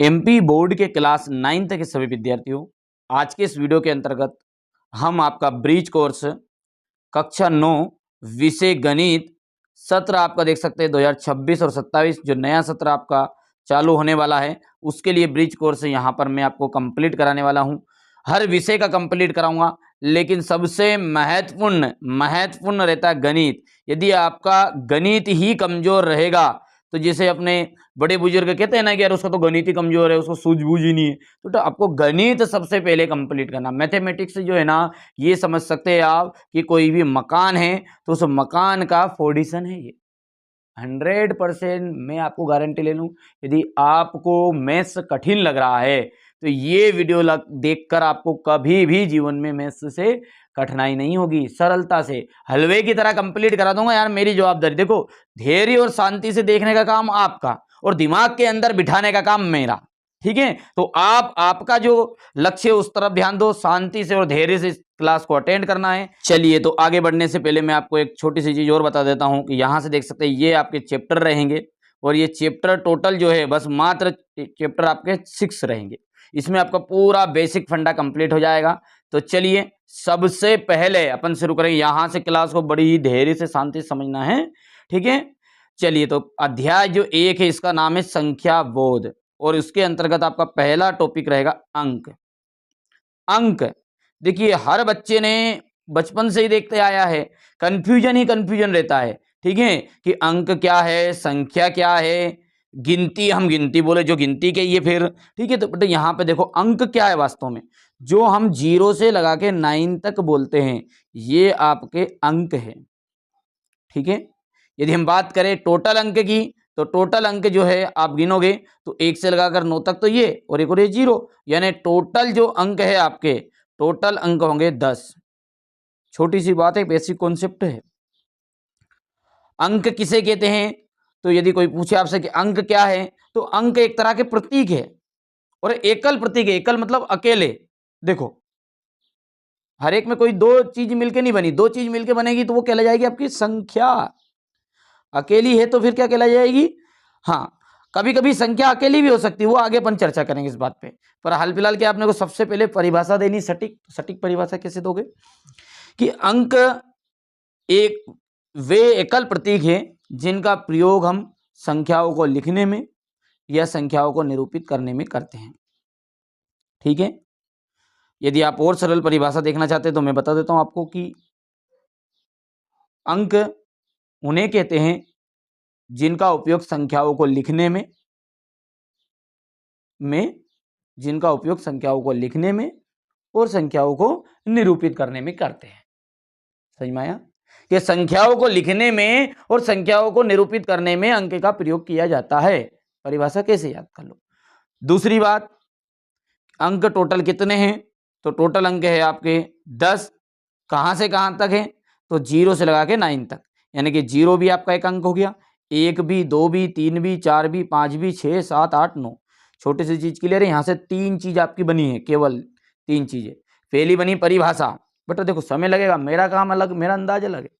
MP board के class 9 के सभी विद्यार्थियों, आज के इस वीडियो के अंतर्गत हम आपका ब्रीज कोर्स कक्षा 9 विषय गणित सत्र आपका देख सकते हैं 2026 और 27 जो नया सत्र आपका चालू होने वाला है, उसके लिए ब्रीज कोर्स यहाँ पर मैं आपको कंप्लीट कराने वाला हूँ। हर विषय का कंप्लीट कराऊंगा, लेकिन सबसे महत्वपूर्ण रहता है गणित। यदि आपका गणित ही कमजोर रहेगा तो जैसे अपने बड़े बुजुर्ग कहते हैं ना कि यार उसका तो गणित ही कमजोर है, उसको सूझबूझ ही नहीं है, तो आपको गणित सबसे पहले कंप्लीट करना। मैथमेटिक्स जो है ना, ये समझ सकते हैं आप कि कोई भी मकान है तो उस मकान का फोर्डिशन है। ये 100% मैं आपको गारंटी ले लूं। यदि आपको मैथ्स कठिन लग रहा है तो ये वीडियो देखकर आपको कभी भी जीवन में मैथ्स से कठिनाई नहीं होगी। सरलता से हलवे की तरह कंप्लीट करा दूंगा यार, मेरी जवाबदारी। देखो, धैर्य और शांति से देखने का काम आपका और दिमाग के अंदर बिठाने का काम मेरा। ठीक है, तो आपका जो लक्ष्य उस तरफ ध्यान दो, शांति से और धैर्य से क्लास को अटेंड करना है। चलिए, तो आगे बढ़ने से पहले मैं आपको एक छोटी सी चीज और बता देता हूं कि यहां से देख सकते हैं ये आपके चैप्टर रहेंगे और ये चैप्टर टोटल जो है बस मात्र चैप्टर आपके 6 रहेंगे। इसमें आपका पूरा बेसिक फंडा कंप्लीट हो जाएगा। तो चलिए, सबसे पहले अपन शुरू करेंगे। यहां से क्लास को बड़ी ही धैर्य से शांति से समझना है। ठीक है, चलिए, तो अध्याय जो 1 है इसका नाम है संख्या बोध और उसके अंतर्गत आपका पहला टॉपिक रहेगा अंक। अंक देखिए, हर बच्चे ने बचपन से ही देखते आया है, कंफ्यूजन ही कंफ्यूजन रहता है। ठीक है, कि अंक क्या है, संख्या क्या है, गिनती, हम गिनती बोले जो गिनती के ये फिर। ठीक है, तो बेटा यहाँ पे देखो अंक क्या है वास्तव में, जो हम 0 से लगा के 9 तक बोलते हैं, ये आपके अंक है। ठीक है, यदि हम बात करें टोटल अंक की तो टोटल अंक जो है आप गिनोगे तो 1 से लगाकर 9 तक तो ये और एक और ये 0, यानी टोटल जो अंक है आपके, टोटल अंक होंगे 10। छोटी सी बात है, बेसिक कॉन्सेप्ट है। अंक किसे कहते हैं, तो यदि कोई पूछे आपसे कि अंक क्या है, तो अंक एक तरह के प्रतीक है और एकल प्रतीक है। एकल मतलब अकेले। देखो, हर एक में कोई दो चीज मिलके नहीं बनी, दो चीज मिलके बनेगी तो वो कहला जाएगी आपकी संख्या। अकेली है तो फिर क्या कहला जाएगी, हाँ, कभी कभी संख्या अकेली भी हो सकती है, वो आगे अपन चर्चा करेंगे इस बात पे। पर हाल फिलहाल के आपने को सबसे पहले परिभाषा देनी, सटीक परिभाषा कैसे दोगे कि अंक एक वे एकल प्रतीक है जिनका प्रयोग हम संख्याओं को लिखने में या संख्याओं को निरूपित करने में करते हैं। ठीक है, यदि आप और सरल परिभाषा देखना चाहते हैं तो मैं बता देता हूं आपको कि अंक उन्हें कहते हैं जिनका उपयोग संख्याओं को लिखने में जिनका उपयोग संख्याओं को लिखने में और संख्याओं को निरूपित करने में करते हैं। समझ में आया कि संख्याओं को लिखने में और संख्याओं को निरूपित करने में अंक का प्रयोग किया जाता है। परिभाषा कैसे याद कर लो। दूसरी बात, अंक टोटल कितने हैं, तो टोटल अंक है आपके 10। कहां से कहां तक है, तो 0 से लगा के 9 तक, यानी कि 0 भी आपका एक अंक हो गया, 1 भी, 2 भी, 3 भी, 4 भी, 5 भी, 6, 7, 8, 9। छोटी सी चीज क्लियर है, यहां से 3 चीज आपकी बनी है, केवल 3 चीजें। पहली बनी परिभाषा, बट देखो समय लगेगा, मेरा काम अलग, मेरा अंदाज अलग है।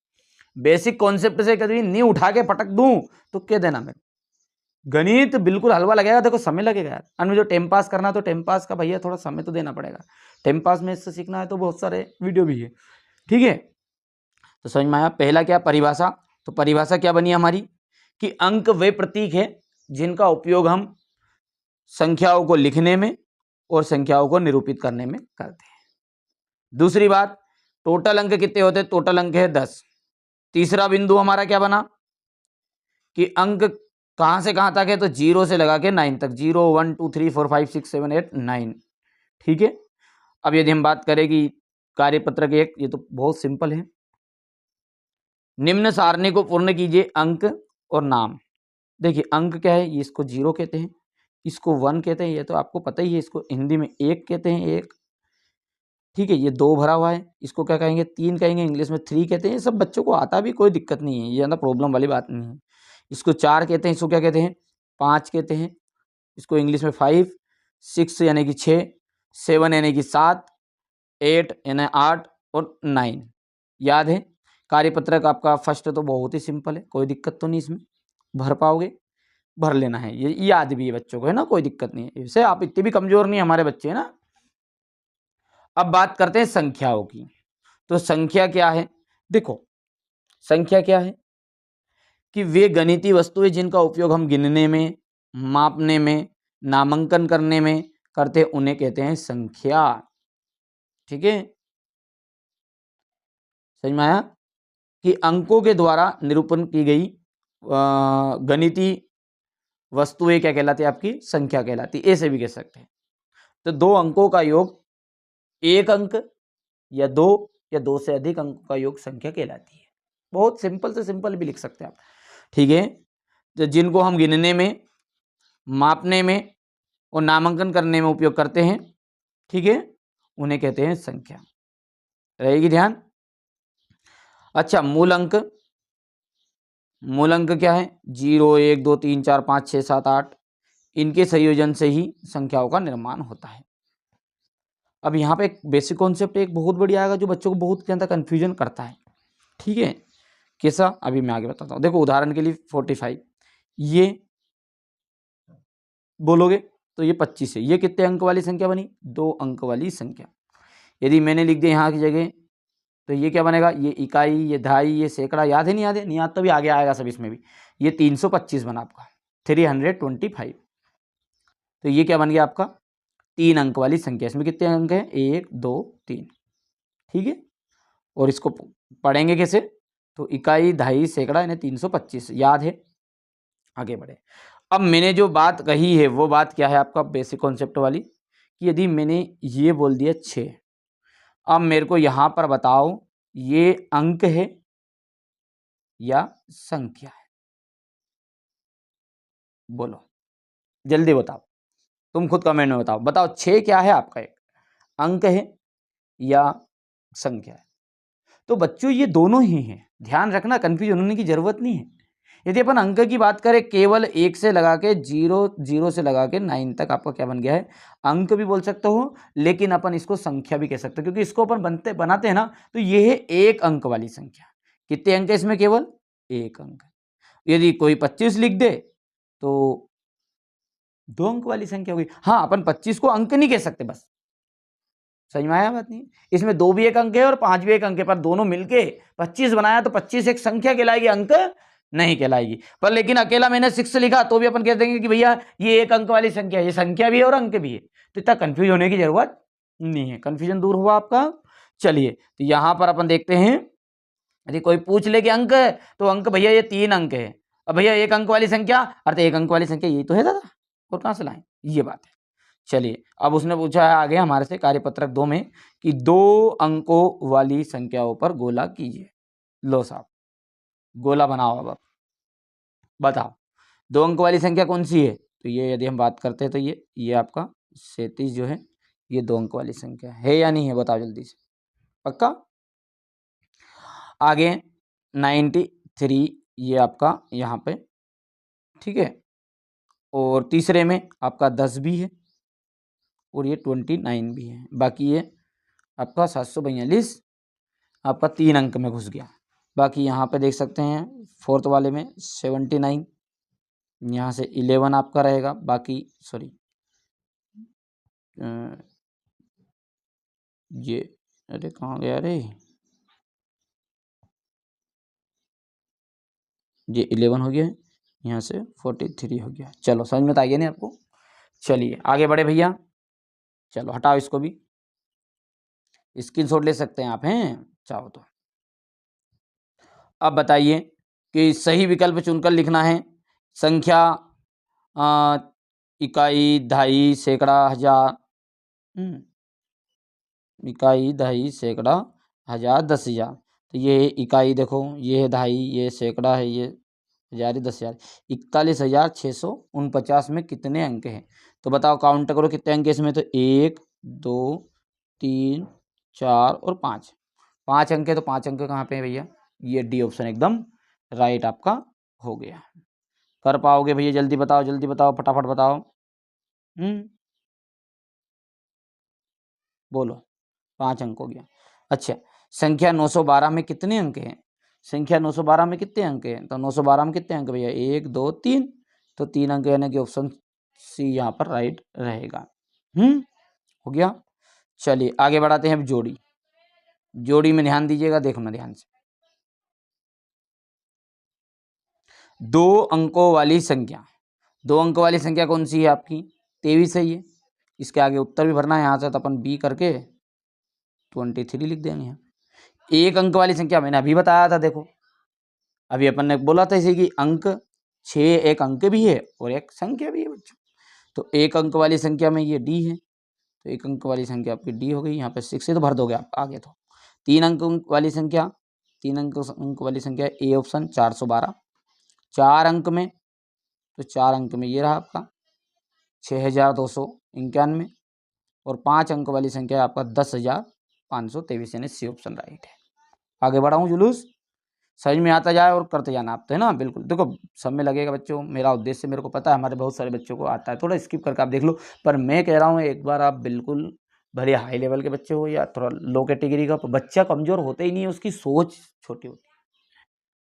बेसिक कॉन्सेप्ट से कभी नींव उठा के पटक दूं तो कह देना मेरे, गणित बिल्कुल हलवा लगेगा, देखो समय लगेगा यार। और जो टाइम पास करना तो टाइम पास का भैया थोड़ा समय तो देना पड़ेगा। टाइम पास में इससे सीखना है तो बहुत सारे वीडियो भी है। ठीक है, तो समझ में आया। पहला क्या, परिभाषा। तो परिभाषा क्या बनी हमारी कि अंक वे प्रतीक है जिनका उपयोग हम संख्याओं को लिखने में और संख्याओं को निरूपित करने में करते हैं। दूसरी बात, टोटल अंक कितने होते हैं, टोटल अंक है 10। तीसरा बिंदु हमारा क्या बना कि अंक कहां से कहां तक है, तो 0 से लगा के 9 तक, 0, 1, 2, 3, 4, 5, 6, 7, 8, 9। ठीक है, अब यदि हम बात करें कि कार्यपत्रक 1, ये तो बहुत सिंपल है। निम्न सारणी को पूर्ण कीजिए, अंक और नाम। देखिए, अंक क्या है, ये इसको 0 कहते हैं, इसको 1 कहते हैं, ये तो आपको पता ही है, इसको हिंदी में 1 कहते हैं, 1। ठीक है, ये 2 भरा हुआ है, इसको क्या कहेंगे, 3 कहेंगे, इंग्लिश में 3 कहते हैं। ये सब बच्चों को आता भी, कोई दिक्कत नहीं है, ये ज़्यादा प्रॉब्लम वाली बात नहीं है। इसको 4 कहते हैं, इसको क्या कहते हैं, 5 कहते हैं, इसको इंग्लिश में 5, 6 यानी कि 6, 7 यानी कि 7, 8 यानी 8 और 9। याद है, कार्यपत्रक आपका फर्स्ट तो बहुत ही सिंपल है, कोई दिक्कत तो नहीं, इसमें भर पाओगे। भर लेना है, ये याद भी है बच्चों को, है ना, कोई दिक्कत नहीं है, इसे आप इतने भी कमजोर नहीं हमारे बच्चे, है ना। अब बात करते हैं संख्याओं की। तो संख्या क्या है, देखो संख्या क्या है कि वे गणितीय वस्तुएं जिनका उपयोग हम गिनने में, मापने में, नामांकन करने में करते हैं, उन्हें कहते हैं संख्या। ठीक है, समझ में आया कि अंकों के द्वारा निरूपण की गई गणितीय वस्तुएं क्या कहलाती है, आपकी संख्या कहलाती है, ऐसे भी कह सकते हैं। तो दो अंकों का योग एक अंक, या दो से अधिक अंकों का योग संख्या कहलाती है। बहुत सिंपल से सिंपल भी लिख सकते हैं आप। ठीक है, तो जिनको हम गिनने में, मापने में और नामांकन करने में उपयोग करते हैं, ठीक है, उन्हें कहते हैं संख्या। रहेगी ध्यान। अच्छा, मूल अंक, मूल अंक क्या है, 0 1 2 3 4 5 6 7 8, इनके संयोजन से ही संख्याओं का निर्माण होता है। अब यहाँ पे एक बेसिक कॉन्सेप्ट एक बहुत बढ़िया आएगा जो बच्चों को बहुत ज़्यादा कन्फ्यूजन करता है। ठीक है, कैसा, अभी मैं आगे बताता हूँ। देखो उदाहरण के लिए 45, ये बोलोगे तो ये 25 है, ये कितने अंक वाली संख्या बनी, 2 अंक वाली संख्या। यदि मैंने लिख दिया यहाँ की जगह तो ये क्या बनेगा, ये इकाई, ये दहाई, ये सैकड़ा, याद है नहीं, याद है नहीं, याद तो भी आगे आएगा सब इसमें भी। ये 325 बना आपका, 325। तो ये क्या बन गया आपका, 3 अंक वाली संख्या। इसमें कितने अंक हैं, 1 2 3। ठीक है, और इसको पढ़ेंगे कैसे, तो इकाई, दहाई, सैकड़ा, यानी 325 याद है। आगे बढ़े। अब मैंने जो बात कही है वो बात क्या है आपका, बेसिक कॉन्सेप्ट वाली, कि यदि मैंने ये बोल दिया 6, अब मेरे को यहां पर बताओ ये अंक है या संख्या है, बोलो जल्दी बताओ, तुम खुद कमेंट में बताओ, बताओ 6 क्या है आपका, एक अंक है या संख्या है। तो बच्चों ये दोनों ही हैं, ध्यान रखना, कंफ्यूजन होने की जरूरत नहीं है। यदि अपन अंक की बात करें, केवल 1 से लगा के 0 से लगा के 9 तक आपका क्या बन गया है, अंक भी बोल सकते हो, लेकिन अपन इसको संख्या भी कह सकते हो, क्योंकि इसको अपन बनाते हैं ना, तो ये है एक अंक वाली संख्या। कितने अंक है इसमें, केवल एक अंक। यदि कोई 25 लिख दे तो 2 अंक वाली संख्या होगी। हाँ, अपन 25 को अंक नहीं कह सकते, बस समझ में आया बात नहीं। इसमें 2 भी एक अंक है और 5 भी एक अंक है, पर दोनों मिलके 25 बनाया तो 25 एक संख्या कहलाएगी, अंक नहीं कहलाएगी। पर लेकिन अकेला मैंने 6 लिखा तो भी अपन कह देंगे कि भैया ये एक अंक वाली संख्या है, ये संख्या भी है और अंक भी है। तो इतना कंफ्यूज होने की जरूरत नहीं है, कंफ्यूजन दूर हुआ आपका। चलिए, तो यहां पर अपन देखते हैं, यदि कोई पूछ ले कि अंक है, तो अंक भैया ये 3 अंक है। अब भैया एक अंक वाली संख्या, अर्थात एक अंक वाली संख्या यही तो है दादा, और कहां से लाएं, ये बात है। चलिए, अब उसने पूछा है आगे हमारे से कार्यपत्रक 2 में कि 2 अंकों वाली संख्याओं पर गोला कीजिए। लो साहब, गोला बनाओ। अब बताओ 2 अंक वाली संख्या कौन सी है, तो ये यदि हम बात करते हैं तो ये आपका 37 जो है, ये 2 अंक वाली संख्या है या नहीं है, बताओ जल्दी से, पक्का। आगे 93 ये आपका यहाँ पे, ठीक है, और तीसरे में आपका 10 भी है, और ये 29 भी है। बाकी ये आपका 742 आपका 3 अंक में घुस गया। बाकी यहाँ पे देख सकते हैं 4th वाले में 79, यहाँ से 11 आपका रहेगा। बाकी सॉरी, ये अरे कहाँ गया रे, ये 11 हो गया, यहाँ से 43 हो गया। चलो समझ में तो आ गया नहीं आपको। चलिए आगे बढ़े भैया, चलो हटाओ इसको भी, स्क्रीनशॉट ले सकते हैं आप, हैं चाहो तो। अब बताइए कि सही विकल्प चुनकर लिखना है। संख्या, इकाई, दहाई, सैकड़ा, हजार, इकाई, दहाई, सैकड़ा, हजार, 10,000। तो ये इकाई देखो, ये है दहाई, ये सैकड़ा है, ये हजार, 10,000। 41,649 में कितने अंक हैं, तो बताओ, काउंट करो कितने अंक है इसमें, तो 1 2 3 4 और 5, 5 अंक है। तो 5 अंक कहाँ पे है भैया, ये डी ऑप्शन एकदम राइट आपका हो गया। कर पाओगे भैया, जल्दी बताओ, जल्दी बताओ, फटाफट बताओ। बोलो, 5 अंक हो गया। अच्छा, संख्या 912 में कितने अंक हैं, संख्या 912 में कितने अंक हैं, तो 912 में कितने अंक भैया, 1 2 3, तो 3 अंक यानी कि ऑप्शन सी यहाँ पर राइट रहेगा। हो गया। चलिए आगे बढ़ाते हैं अब जोड़ी। जोड़ी में ध्यान दीजिएगा, देखना ध्यान से। 2 अंकों वाली संख्या, 2 अंक वाली संख्या कौन सी है आपकी? 23 है ये। इसके आगे उत्तर भी भरना है, यहाँ से तो अपन बी करके 23 लिख देंगे। 1 अंक वाली संख्या मैंने अभी बताया था, देखो अभी अपन ने बोला था इसे कि अंक 6 एक अंक भी है और एक संख्या भी है बच्चों। तो 1 अंक वाली संख्या में ये डी है, तो 1 अंक वाली संख्या आपकी डी हो गई। यहाँ पे 6 से तो भर दोगे आप आगे। तो 3 अंक वाली संख्या, 3 अंक वाली संख्या ए ऑप्शन 412। 4 अंक में, तो 4 अंक में ये रहा आपका 6291। और 5 अंक वाली संख्या आपका 10,523 यानी सी ऑप्शन राइट है। आगे बढ़ाऊँ जुलूस, समझ में आता जाए और करते जाना आप, तो है ना। बिल्कुल देखो सब में लगेगा बच्चों, मेरा उद्देश्य मेरे को पता है, हमारे बहुत सारे बच्चों को आता है, थोड़ा स्किप करके आप देख लो। पर मैं कह रहा हूँ एक बार आप बिल्कुल, भले हाई लेवल के बच्चे हो या थोड़ा लो कैटेगरी का, बच्चा कमज़ोर होता ही नहीं है, उसकी सोच छोटी होती है।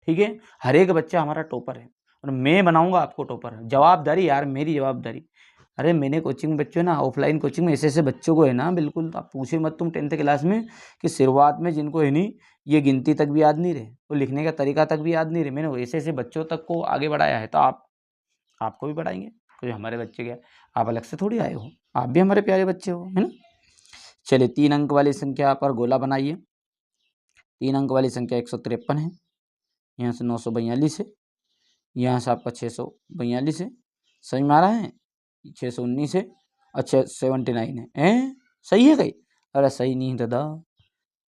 ठीक है, हर एक बच्चा हमारा टॉपर है और मैं बनाऊंगा आपको टॉपर। जवाबदारी यार, मेरी जवाबदारी। अरे मैंने कोचिंग में बच्चों ना, ऑफलाइन कोचिंग में ऐसे ऐसे बच्चों को है ना, बिल्कुल आप पूछे मत तुम 10th क्लास में, कि शुरुआत में जिनको है नहीं ये गिनती तक भी याद नहीं रहे, वो लिखने का तरीका तक भी याद नहीं रहे, मैंने ऐसे ऐसे बच्चों तक को आगे बढ़ाया है। तो आपको भी बढ़ाएंगे, कोई हमारे बच्चे क्या, आप अलग से थोड़ी आए हो, आप भी हमारे प्यारे बच्चे हो, है ना। चलिए 3 अंक वाली संख्या पर गोला बनाइए। 3 अंक वाली संख्या 153 है, यहाँ से 942 है, यहाँ से आपका 642 है, समझ में आ रहा है। 619 है, अच्छा 79 है, सही है कहीं? अरे सही नहीं दादा,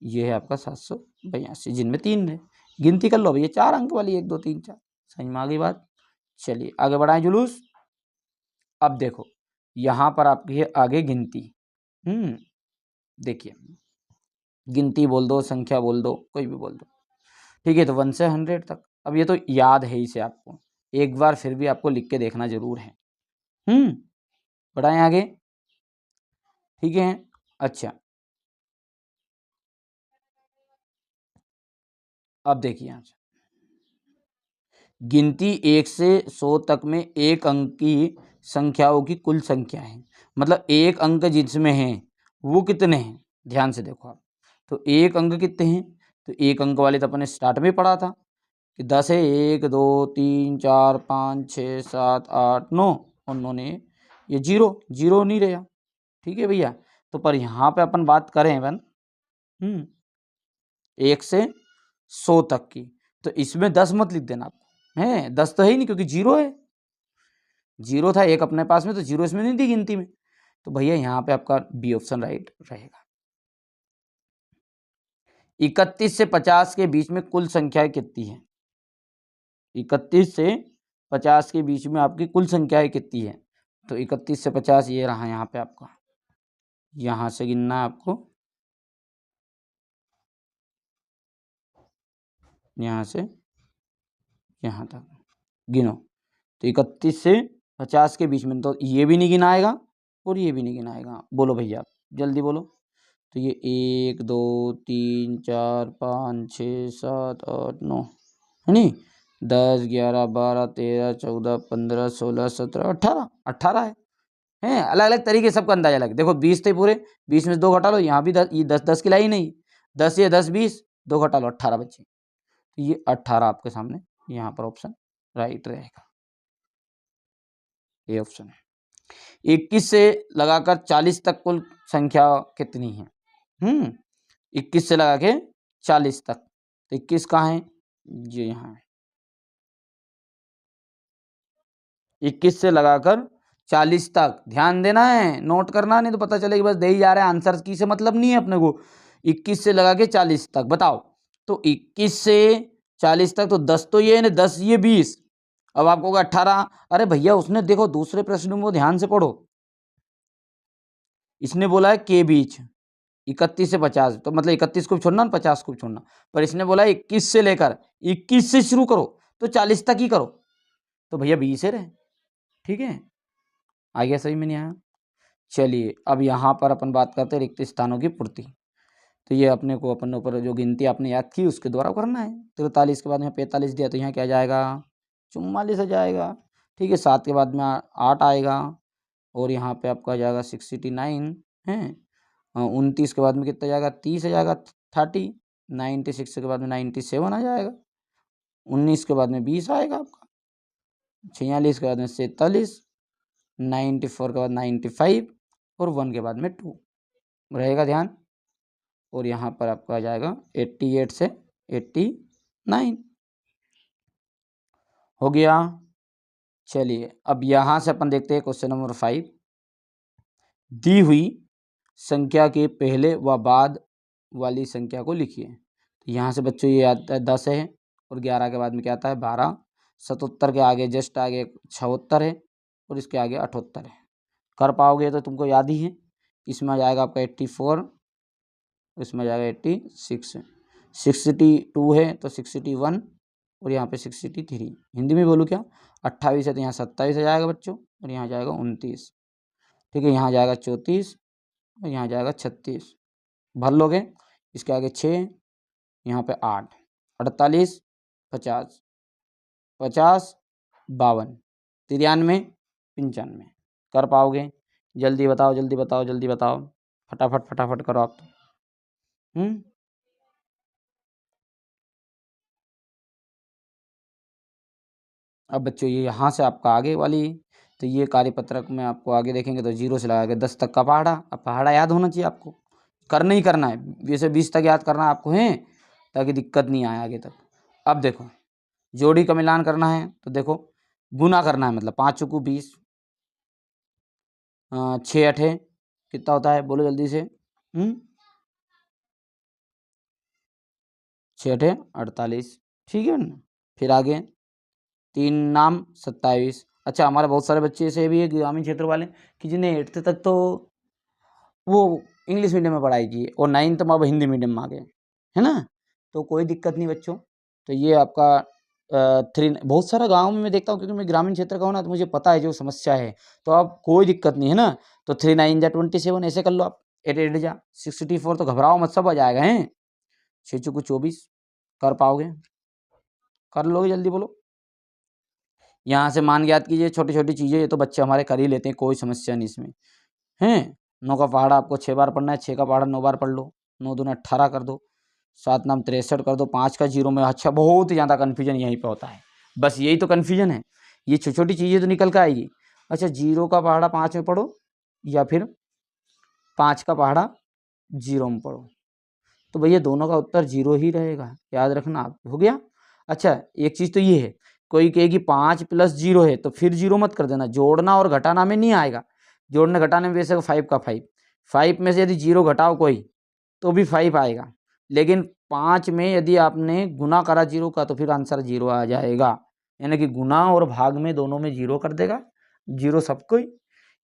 ये है आपका 782, जिनमें 3 है। गिनती कर लो भैया, 4 अंक वाली 1 2 3 4, समझ में आ गई बात। चलिए आगे बढ़ाएं जुलूस। अब देखो यहाँ पर आपकी है आगे गिनती। देखिए गिनती बोल दो, संख्या बोल दो, कोई भी बोल दो, ठीक है। तो 1 से 100 तक, अब ये तो याद है इसे आपको, एक बार फिर भी आपको लिख के देखना जरूर है। बढ़ाएं आगे, ठीक है। अच्छा अब देखिए यहाँ से गिनती 1 से 100 तक में एक अंक की संख्याओं की कुल संख्या है, मतलब एक अंक जिसमें है वो कितने हैं, ध्यान से देखो आप। तो एक अंक कितने हैं, तो एक अंक वाले तो अपने स्टार्ट में पढ़ा था कि 10 है, 1 2 3 4 5 6 7 8 9, और 9 ने ये जीरो नहीं रहा, ठीक है भैया। तो पर यहाँ पे अपन बात करें बन 1 से 100 तक की, तो इसमें 10 मत लिख देना आपको, है 10 तो है ही नहीं, क्योंकि जीरो है, जीरो था एक अपने पास में, तो जीरो इसमें नहीं थी गिनती में। तो भैया यहाँ पे आपका बी ऑप्शन राइट रहेगा। 31 से 50 के बीच में कुल संख्याएं कितनी है? 31 से 50 के बीच में आपकी कुल संख्याएं कितनी है? तो 31 से 50 ये रहा यहाँ पे आपका, यहाँ से गिनना है आपको, यहाँ से यहाँ तक गिनो। तो 31 से 50 के बीच में, तो ये भी नहीं गिनाएगा और ये भी नहीं गिनाएगा। बोलो भैया जल्दी बोलो। तो ये 1 2 3 4 5 6 7 8 9 है नहीं, 10 11 12 13 14 15 16 17 18 है। अलग अलग तरीके सबका अंदाजा लगे। देखो 20 थे पूरे, 20 में से 2 घटा लो, यहाँ भी 10, ये 10 की लाई नहीं, 10 ये 10 20 2 घटा लो 18 बच्चे, तो ये 18 आपके सामने यहाँ पर ऑप्शन राइट रहेगा, ये ऑप्शन है। 21 से लगाकर 40 तक कुल संख्या कितनी है? 21 से लगा के 40 तक, तो 21 कहाँ है? ये यहाँ है। 21 से लगाकर 40 तक ध्यान देना है, नोट करना, नहीं तो पता चले कि बस दे ही जा रहे हैं आंसर की से मतलब नहीं है अपने को। 21 से लगा के 40 तक बताओ, तो 21 से 40 तक, तो 10 तो ये है, 10 ये 20, अब आपको होगा 18। अरे भैया उसने देखो दूसरे प्रश्न को ध्यान से पढ़ो, इसने बोला है के बीच 31 से 50, तो मतलब 31 को छोड़ना, 50 को छोड़ना, पर इसने बोला 21 से लेकर 21 से शुरू करो तो 40 तक ही करो, तो भैया 20 है रहे, ठीक है। आ गया सही में नहीं आया। चलिए अब यहाँ पर अपन बात करते हैं रिक्त स्थानों की पूर्ति। तो ये अपने को अपन ऊपर जो गिनती आपने याद की उसके द्वारा करना है। 43 के बाद यहाँ 45 दिया, तो यहाँ क्या जाएगा? 44 आ जाएगा, ठीक है, 7 के बाद में 8 आएगा और यहाँ पे आपका आ जाएगा 69 है। 29 के बाद में कितना जाएगा, 30 आ जाएगा, 30। 96 के बाद में 97 आ जाएगा। 19 के बाद में 20 आएगा आपका। 46 के बाद में 47। 94 के बाद 95 और 1 के बाद में 2 रहेगा ध्यान। और यहाँ पर आपका आ जाएगा 88 से 89 हो गया। चलिए अब यहाँ से अपन देखते हैं क्वेश्चन नंबर 5। दी हुई संख्या के पहले व बाद वाली संख्या को लिखिए। तो यहाँ से बच्चों ये आता है 10 है और 11 के बाद में क्या आता है 12। 77 के आगे जस्ट आगे 76 है और इसके आगे 78 है। कर पाओगे तो तुमको याद ही है। इसमें आ जाएगा आपका 84, इसमें आ जाएगा 86। 62 है तो 61 और यहाँ पे 63। हिंदी में बोलूँ क्या, 28 है तो यहाँ 27 आ जाएगा बच्चों और यहाँ जाएगा 29। ठीक है, यहाँ जाएगा 34 और यहाँ जाएगा 36। भर लोगे। इसके आगे 6, यहाँ पे 8, 48, 50, 50, 52, 93, 95। कर पाओगे? जल्दी बताओ जल्दी बताओ जल्दी बताओ, फटाफट फटाफट करो आप तो। अब बच्चों ये यहाँ से आपका आगे वाली, तो ये कार्यपत्रक में आपको आगे देखेंगे तो 0 से लगा के 10 तक का पहाड़ा। अब पहाड़ा याद होना चाहिए आपको, करना ही करना है। वैसे 20 तक याद करना आपको है ताकि दिक्कत नहीं आए आगे तक। अब देखो जोड़ी का मिलान करना है तो देखो गुना करना है, मतलब 5 चौकू 20, 6 अठे कितना होता है बोलो जल्दी से। 6 अठे 48। ठीक है ना। फिर आगे 3 नाम 27। अच्छा हमारे बहुत सारे बच्चे ऐसे भी है ग्रामीण क्षेत्र वाले कि जिन्हें 8th तक तो वो इंग्लिश मीडियम में पढ़ाई की और 9th में अब हिंदी मीडियम में आ गए, है ना। तो कोई दिक्कत नहीं बच्चों। तो ये आपका 3 बहुत सारा गाँव में मैं देखता हूँ क्योंकि मैं ग्रामीण क्षेत्र का हूँ ना, तो मुझे पता है जो समस्या है। तो अब कोई दिक्कत नहीं है ना। तो 3 9 जा 27 ऐसे कर लो आप, 8 8 जा 64। तो घबराओ मत, सब आ जाएगा हैं। 6 चौकू 24 कर पाओगे, कर लोगे जल्दी बोलो। यहाँ से मान ज्ञात कीजिए, छोटी छोटी चीज़ें ये तो बच्चे हमारे कर ही लेते हैं, कोई समस्या नहीं इसमें हैं। 9 का पहाड़ा आपको 6 बार पढ़ना है, 6 का पहाड़ा 9 बार पढ़ लो। 9 दूना 18 कर दो, 7 नाम 63 कर दो, 5 का 0 में। अच्छा बहुत ही ज़्यादा कन्फ्यूजन यहीं पे होता है, बस यही तो कन्फ्यूजन है। ये छोटी छोटी चीज़ें तो निकल कर आएगी। अच्छा 0 का पहाड़ा 5 में पढ़ो या फिर 5 का पहाड़ा 0 में पढ़ो, तो भैया दोनों का उत्तर 0 ही रहेगा, याद रखना आप। हो गया। अच्छा एक चीज़ तो ये है, कोई कहे कि 5 + 0 है तो फिर 0 मत कर देना, जोड़ना और घटाना में नहीं आएगा। जोड़ने घटाने में वैसे 5 का 5, 5 में से यदि 0 घटाओ कोई तो भी 5 आएगा। लेकिन 5 में यदि आपने गुना करा 0 का तो फिर आंसर 0 आ जाएगा। यानी कि गुना और भाग में दोनों में 0 कर देगा, 0 सबको ही।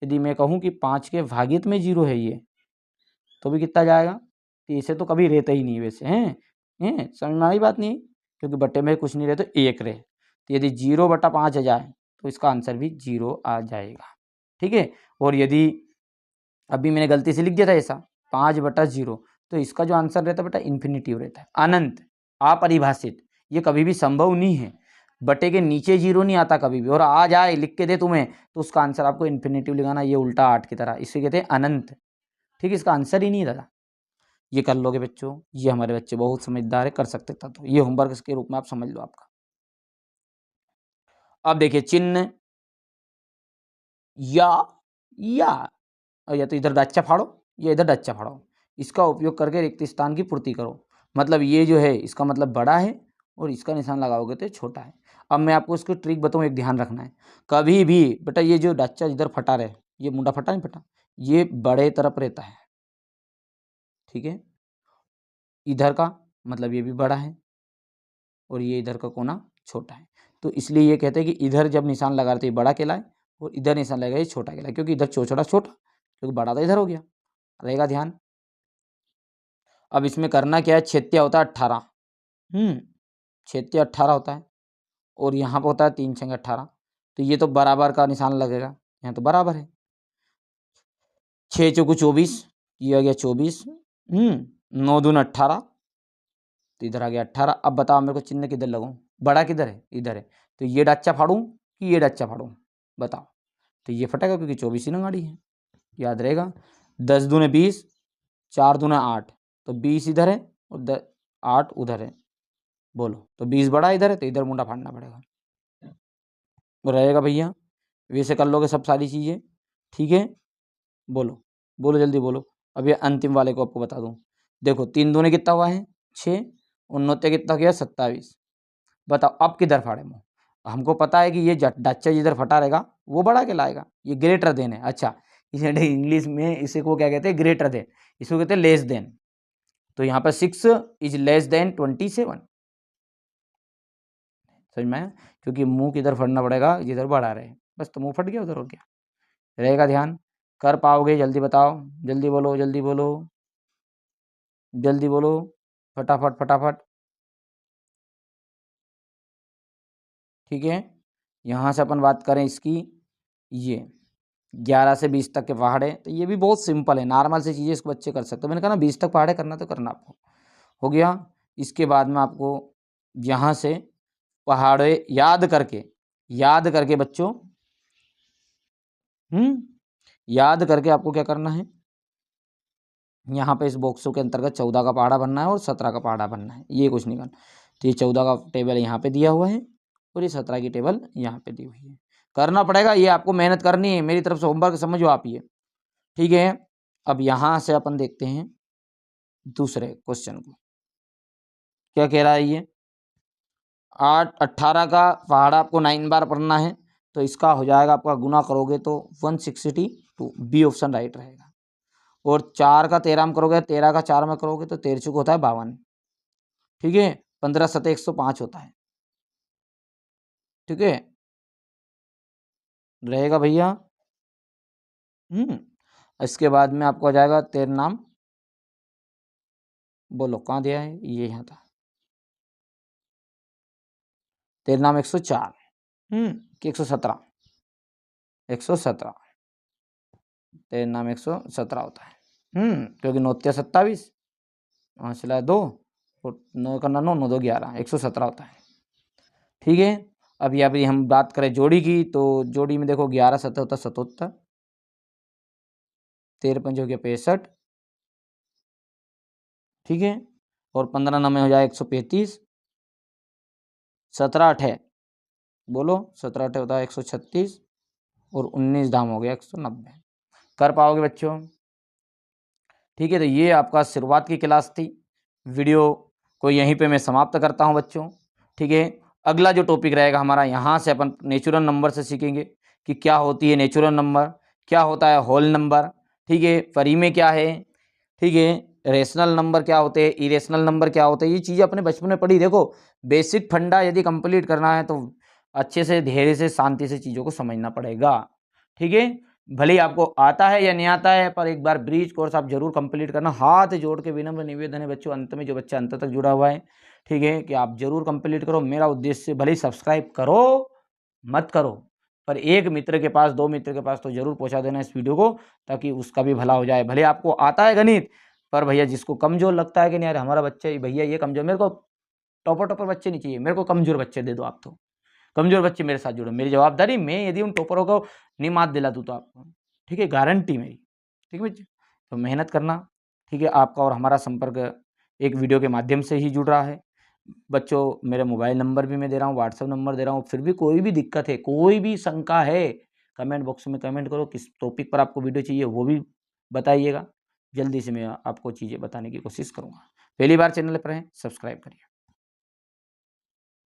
यदि मैं कहूँ कि 5 के भागित में 0 है ये, तो भी कितना जाएगा। तो इसे तो कभी रहता ही नहीं वैसे हैं, समझ में आई बात नहीं, क्योंकि बट्टे में कुछ नहीं रहे तो 1 रहे। तो यदि 0/5 आ जाए तो इसका आंसर भी 0 आ जाएगा। ठीक है। और यदि अभी मैंने गलती से लिख दिया था ऐसा 5/0, तो इसका जो आंसर रहता है बेटा इन्फिनिटिव रहता है, अनंत, अपरिभाषित। ये कभी भी संभव नहीं है, बटे के नीचे 0 नहीं आता कभी भी। और आ जाए लिख के दे तुम्हें तो उसका आंसर आपको इन्फिनिटिव लिखाना, ये उल्टा 8 की तरह, इसे कहते हैं अनंत। ठीक है, इसका आंसर ही नहीं दादा। ये कर लोगे बच्चों, ये हमारे बच्चे बहुत समझदार है, कर सकते था। तो ये होमवर्क के रूप में आप समझ लो आपका। अब देखिए चिन्ह या तो इधर डच्चा फाड़ो या इधर डच्चा फाड़ो, इसका उपयोग करके रिक्त स्थान की पूर्ति करो। मतलब ये जो है इसका मतलब बड़ा है और इसका निशान लगाओगे तो छोटा है। अब मैं आपको इसको ट्रिक बताऊँ, एक ध्यान रखना है। कभी भी बेटा ये जो डच्चा इधर फटा रहे, ये मुंडा फटा नहीं फटा, ये बड़े तरफ रहता है। ठीक है, इधर का मतलब ये भी बड़ा है और ये इधर का कोना छोटा है। तो इसलिए ये कहते हैं कि इधर जब निशान लगा तो ये बड़ा कहलाए और इधर निशान लगाए ये छोटा कहलाए, क्योंकि इधर छोटा छोटा, क्योंकि बड़ा तो इधर हो गया। रहेगा ध्यान। अब इसमें करना क्या है, छेत्या होता है 18, छेत्या 18 होता है और यहाँ पर होता है 3 छंग 18। तो ये तो बराबर का निशान लगेगा, यहाँ तो बराबर है। 6 चौकू 24, ये आ गया 24, 9 दून 18, तो इधर आ गया 18। अब बताओ मेरे को चिन्ह किधर लगाऊं, बड़ा किधर है, इधर है। तो ये डच्चा फाड़ूं कि ये डच्चा फाड़ूं, बताओ। तो ये फटेगा क्योंकि 24 ही ना गाड़ी है, याद रहेगा। 10 दूने 20, 4 दूने 8, तो 20 इधर है और 8 उधर है। बोलो, तो 20 बड़ा इधर है तो इधर मुंडा फाड़ना पड़ेगा, रहेगा भैया। वैसे कर लोगे सब सारी चीज़ें, ठीक है। बोलो बोलो जल्दी बोलो। अब ये अंतिम वाले को आपको बता दूं। देखो 3 दूने कितना हुआ है 6, और 9 कितना किया 27। बताओ अब किधर फाड़े मुँह। हमको पता है कि ये डच्चा जिधर फटा रहेगा वो बड़ा कहलाएगा, ये ग्रेटर देन है। अच्छा, इसे इंग्लिश में इसे को क्या कहते हैं, ग्रेटर देन, इसको कहते हैं लेस देन। तो यहाँ पर 6 इज लेस देन 27, समझ में आया। क्योंकि मुंह किधर फटना पड़ेगा जिधर बड़ा रहे, बस। तो मुंह फट गया उधर, हो गया, रहेगा ध्यान। कर पाओगे, जल्दी बताओ, जल्दी बोलो, जल्दी बोलो, जल्दी बोलो, फटाफट फटाफट, ठीक है। यहाँ से अपन बात करें इसकी, ये 11 से 20 तक के पहाड़े, तो ये भी बहुत सिंपल है, नॉर्मल सी चीज़ें इसको बच्चे कर सकते हो। मैंने कहा ना 20 तक पहाड़े करना तो करना आपको, हो गया। इसके बाद में आपको यहाँ से पहाड़े याद करके बच्चों, याद करके आपको क्या करना है, यहाँ पे इस बॉक्सों के अंतर्गत 14 का पहाड़ा बनना है और 17 का पहाड़ा बनना है, ये कुछ नहीं करना। तो ये 14 का टेबल यहाँ पे दिया हुआ है और ये 17 की टेबल यहाँ पे दी हुई है। करना पड़ेगा, ये आपको मेहनत करनी है, मेरी तरफ से होमवर्क समझो आप ये, ठीक है। अब यहाँ से अपन देखते हैं दूसरे क्वेश्चन को, क्या कह रहा है ये। 18 का पहाड़ा आपको 9 बार पढ़ना है, तो इसका हो जाएगा आपका, गुना करोगे तो 162, बी ऑप्शन राइट रहेगा। और 4 का 13 में करोगे, 13 का 4 में करोगे तो 13 चुक होता है 52, ठीक है। 15 सतह 105 होता है, ठीक है, रहेगा भैया। इसके बाद में आपको आ जाएगा तेरा नाम, बोलो कहाँ दिया है, ये यहाँ था। तेरा नाम 104 कि 117, 117, तेरा नाम 117 होता है। क्योंकि 9 × 27, 5 × 2 और 9 का 9, 9 2 11, 117 होता है, ठीक है। अब यहाँ पे हम बात करें जोड़ी की, तो जोड़ी में देखो 11 7 होता है 77, 13 5 हो गया 65, ठीक है। और 15 9 में हो जाए 135, 17 8 है, बोलो 17 8 होता है 136, और 19 धाम हो गया 190। कर पाओगे बच्चों, ठीक है। तो ये आपका शुरुआत की क्लास थी, वीडियो को यहीं पे मैं समाप्त करता हूं बच्चों, ठीक है। अगला जो टॉपिक रहेगा हमारा, यहाँ से अपन नेचुरल नंबर से सीखेंगे कि क्या होती है नेचुरल नंबर, क्या होता है होल नंबर, ठीक है, परिमेय क्या है, ठीक है, रेशनल नंबर क्या होते हैं, इरेशनल नंबर क्या होते हैं, ये चीज़ें अपने बचपन में पढ़ी। देखो बेसिक फंडा यदि कंप्लीट करना है तो अच्छे से धैर्य से शांति से चीज़ों को समझना पड़ेगा, ठीक है। भले ही आपको आता है या नहीं आता है, पर एक बार ब्रीज कोर्स आप जरूर कंप्लीट करना। हाथ जोड़ के विनम्र निवेदन है बच्चों, अंत में जो बच्चा अंत तक जुड़ा हुआ है, ठीक है, कि आप जरूर कंप्लीट करो। मेरा उद्देश्य, भले ही सब्सक्राइब करो मत करो, पर एक मित्र के पास, 2 मित्र के पास तो जरूर पहुंचा देना इस वीडियो को, ताकि उसका भी भला हो जाए। भले आपको आता है गणित, पर भैया जिसको कमजोर लगता है कि नहीं यार हमारा बच्चा भैया ये कमजोर, मेरे को टॉपर बच्चे नहीं चाहिए, मेरे को कमजोर बच्चे दे दो आप। तो कमजोर बच्चे मेरे साथ जुड़ो, मेरी जवाबदारी, मैं यदि उन टॉपरों को नहीं मात दिला दूँ तो आपको, ठीक है, गारंटी मेरी, ठीक है बच्चे। तो मेहनत करना, ठीक है। आपका और हमारा संपर्क एक वीडियो के माध्यम से ही जुड़ रहा है बच्चों। मेरा मोबाइल नंबर भी मैं दे रहा हूँ, व्हाट्सएप नंबर दे रहा हूँ। फिर भी कोई भी दिक्कत है, कोई भी शंका है, कमेंट बॉक्स में कमेंट करो। किस टॉपिक पर आपको वीडियो चाहिए वो भी बताइएगा, जल्दी से मैं आपको चीज़ें बताने की कोशिश करूँगा। पहली बार चैनल पर हैं, सब्सक्राइब करिए।